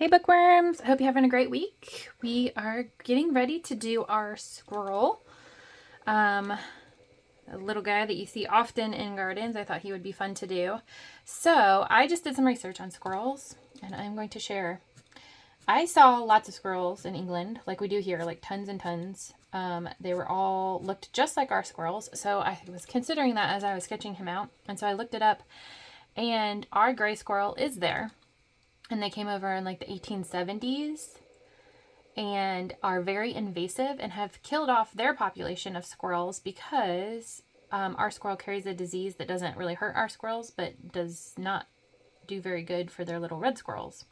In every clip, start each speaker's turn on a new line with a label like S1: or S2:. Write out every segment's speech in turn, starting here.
S1: Hey bookworms! I hope you're having a great week. We are getting ready to do our squirrel. A little guy that you see often in gardens. I thought he would be fun to do. So I just did some research on squirrels and I'm going to share. I saw lots of squirrels in England, like we do here, like tons and tons. They were all looked just like our squirrels. So I was considering that as I was sketching him out. And so I looked it up and our gray squirrel is there. And they came over in like the 1870s and are very invasive and have killed off their population of squirrels because our squirrel carries a disease that doesn't really hurt our squirrels but does not do very good for their little red squirrels.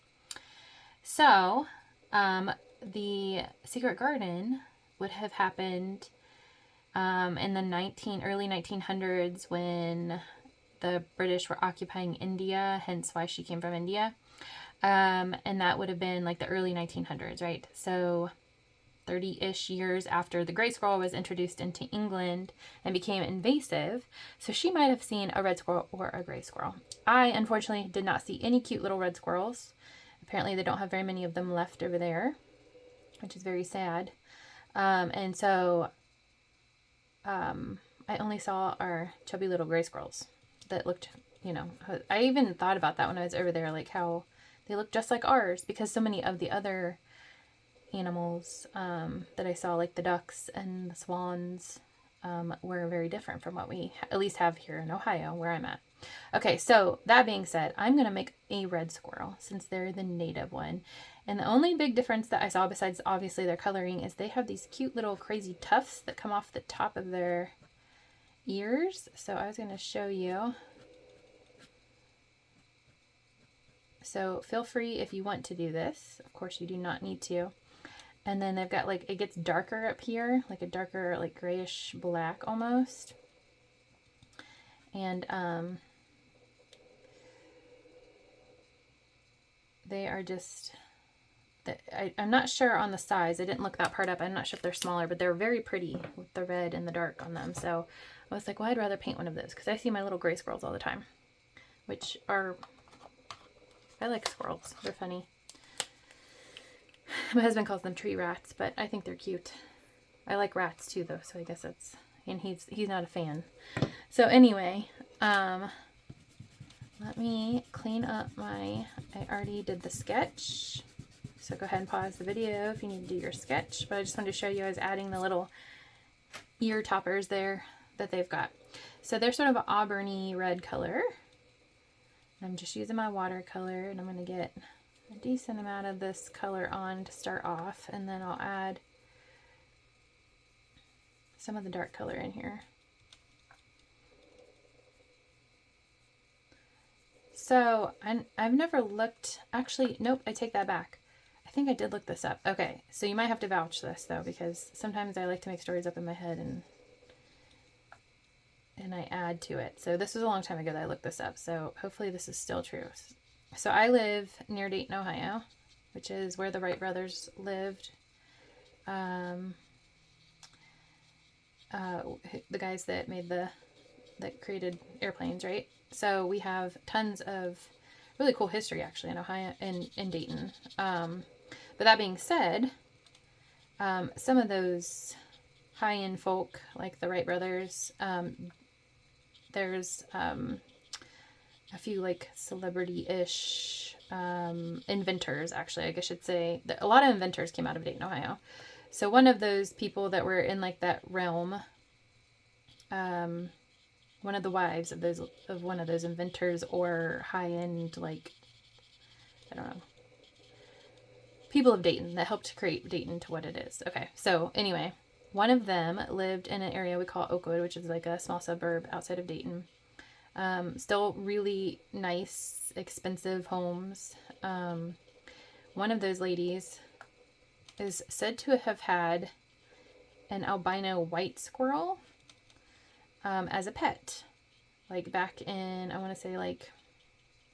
S1: So the secret garden would have happened in the early 1900s when the British were occupying India, hence why she came from India. And that would have been like the early 1900s, right? So 30-ish years after the gray squirrel was introduced into England and became invasive. So she might have seen a red squirrel or a gray squirrel. I, unfortunately, did not see any cute little red squirrels. Apparently, they don't have very many of them left over there, which is very sad. And so I only saw our chubby little gray squirrels that looked, I even thought about that when I was over there, like how they look just like ours, because so many of the other animals that I saw, like the ducks and the swans, were very different from what we at least have here in Ohio, where I'm at. Okay, so that being said, I'm going to make a red squirrel since they're the native one. And the only big difference that I saw, besides obviously their coloring, is they have these cute little crazy tufts that come off the top of their ears. So I was going to show you. So feel free if you want to do this. Of course, you do not need to. And then they've got like, it gets darker up here, like a darker, like grayish black almost. And they are just, I'm not sure on the size. I didn't look that part up. I'm not sure if they're smaller, but they're very pretty with the red and the dark on them. So I was like, well, I'd rather paint one of those because I see my little gray squirrels all the time, which are, I like squirrels. They're funny. My husband calls them tree rats, but I think they're cute. I like rats too, though, so I guess that's, and he's not a fan. So anyway, let me clean up I already did the sketch. So go ahead and pause the video if you need to do your sketch. But I just wanted to show you, I was adding the little ear toppers there that they've got. So they're sort of an auburny red color. I'm just using my watercolor, and I'm going to get a decent amount of this color on to start off, and then I'll add some of the dark color in here. So I've never looked, actually, nope, I take that back. I think I did look this up. Okay, so you might have to vouch this though, because sometimes I like to make stories up in my head and I add to it. So this was a long time ago that I looked this up, so hopefully this is still true. So I live near Dayton, Ohio, which is where the Wright brothers lived. The guys that created airplanes, right? So we have tons of really cool history actually in Ohio and in Dayton. But that being said, some of those high-end folk like the Wright brothers, there's a few like celebrity-ish inventors, actually, I guess I should say. A lot of inventors came out of Dayton, Ohio. So one of those people that were in like that realm, one of the wives of one of those inventors or high-end, like, I don't know, people of Dayton that helped create Dayton to what it is. Okay, so anyway, one of them lived in an area we call Oakwood, which is like a small suburb outside of Dayton. Still really nice, expensive homes. One of those ladies is said to have had an albino white squirrel as a pet, like back in, I want to say like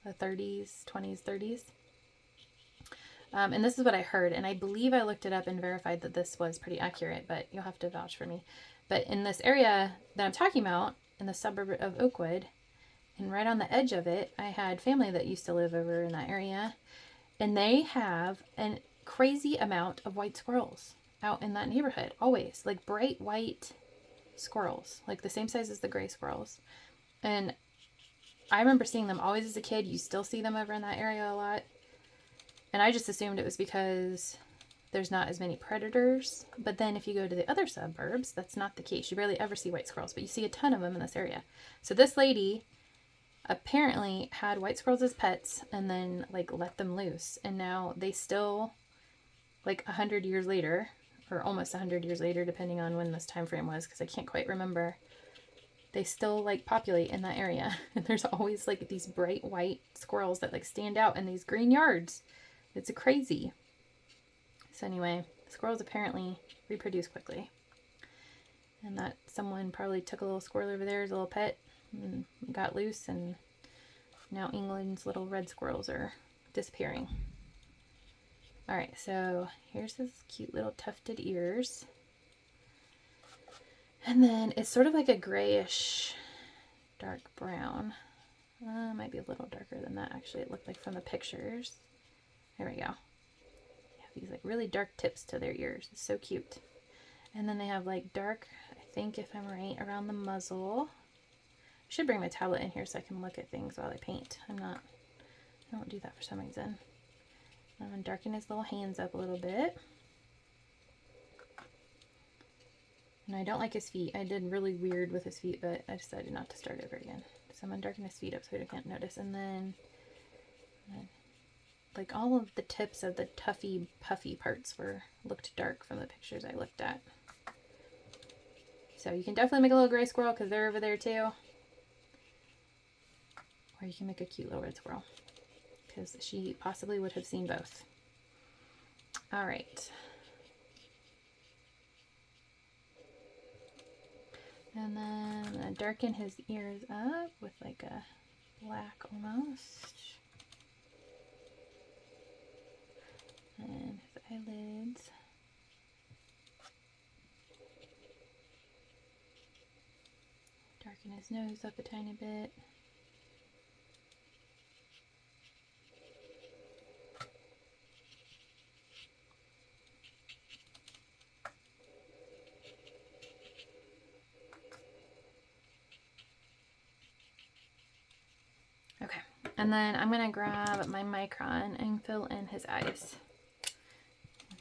S1: the 30s, 20s, 30s. And this is what I heard, and I believe I looked it up and verified that this was pretty accurate, but you'll have to vouch for me. But in this area that I'm talking about, in the suburb of Oakwood, and right on the edge of it, I had family that used to live over in that area, And they have a crazy amount of white squirrels out in that neighborhood, always. Like bright white squirrels, like the same size as the gray squirrels. And I remember seeing them always as a kid. You still see them over in that area a lot. And I just assumed it was because there's not as many predators. But then if you go to the other suburbs, that's not the case. You barely ever see white squirrels, but you see a ton of them in this area. So this lady apparently had white squirrels as pets and then like let them loose. And now they still, like 100 years later, or almost 100 years later, depending on when this time frame was, because I can't quite remember, they still like populate in that area. And there's always like these bright white squirrels that like stand out in these green yards. It's crazy. So anyway, squirrels apparently reproduce quickly. And that someone probably took a little squirrel over there as a little pet and got loose, and now England's little red squirrels are disappearing. Alright, so here's his cute little tufted ears. And then it's sort of like a grayish dark brown. Might be a little darker than that, actually, it looked like from the pictures. There we go. They have these like really dark tips to their ears. It's so cute. And then they have like dark, I think if I'm right, around the muzzle. I should bring my tablet in here so I can look at things while I paint. I don't do that for some reason. I'm going to darken his little hands up a little bit. And I don't like his feet. I did really weird with his feet, but I decided not to start over again. So I'm going to darken his feet up so he can't notice. And then, like all of the tips of the tuffy, puffy parts looked dark from the pictures I looked at. So you can definitely make a little gray squirrel because they're over there too. Or you can make a cute little red squirrel because she possibly would have seen both. All right. And then I'm going to darken his ears up with like a black almost. And his eyelids. Darken his nose up a tiny bit. Okay, and then I'm going to grab my micron and fill in his eyes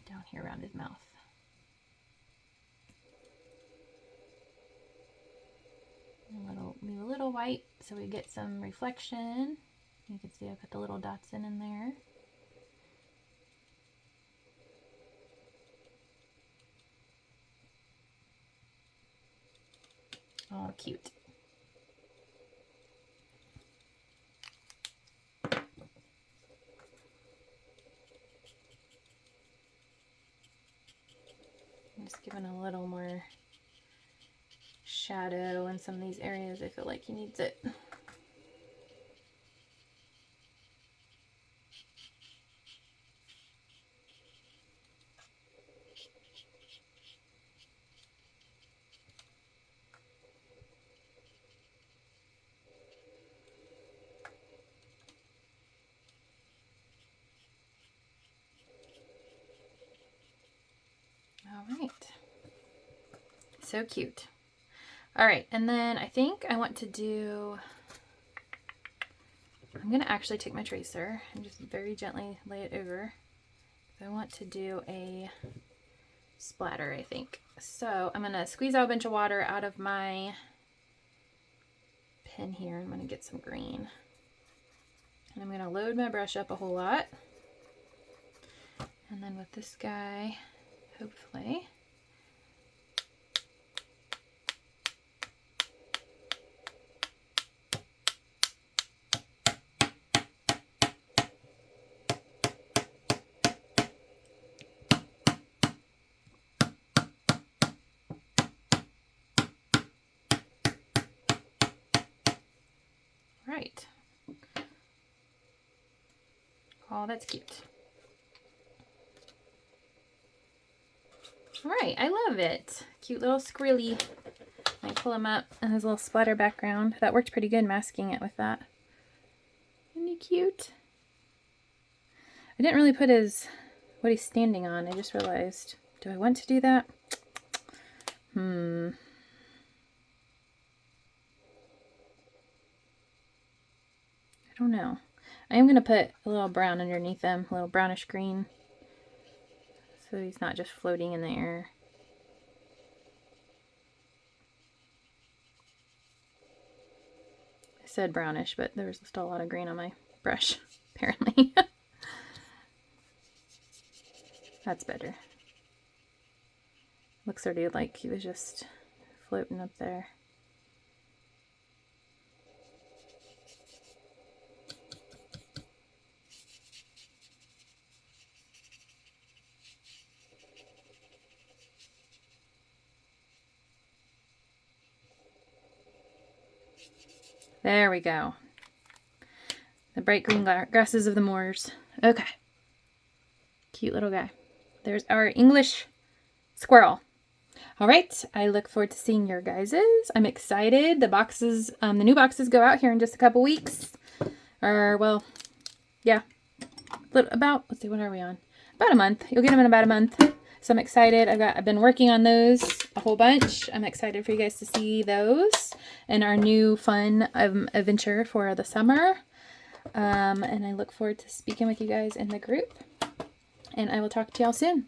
S1: down here around his mouth. Leave a little white so we get some reflection. You can see I put the little dots in there. Oh, cute. I'm just giving a little more shadow in some of these areas. I feel like he needs it. All right. So cute. All right, and then I think I want to do, I'm going to actually take my tracer and just very gently lay it over. I want to do a splatter, I think. So I'm going to squeeze out a bunch of water out of my pen here. I'm going to get some green. And I'm going to load my brush up a whole lot. And then with this guy, hopefully, right. Oh, that's cute. All right, I love it. Cute little squirrely. I pull him up and his little splatter background. That worked pretty good masking it with that. Isn't he cute? I didn't really put what he's standing on. I just realized. Do I want to do that? I don't know. I am going to put a little brown underneath them, a little brownish green, so he's not just floating in the air. I said brownish, but there was still a lot of green on my brush, apparently. That's better. Looks sort of like he was just floating up there. There we go. The bright green grasses of the moors. Okay. Cute little guy. There's our English squirrel. All right. I look forward to seeing your guys's. I'm excited. The boxes, the new boxes go out here in just a couple weeks. Or, well, yeah. Let's see, what are we on? About a month. You'll get them in about a month. So I'm excited. I've been working on those a whole bunch. I'm excited for you guys to see those and our new fun adventure for the summer. And I look forward to speaking with you guys in the group. And I will talk to y'all soon.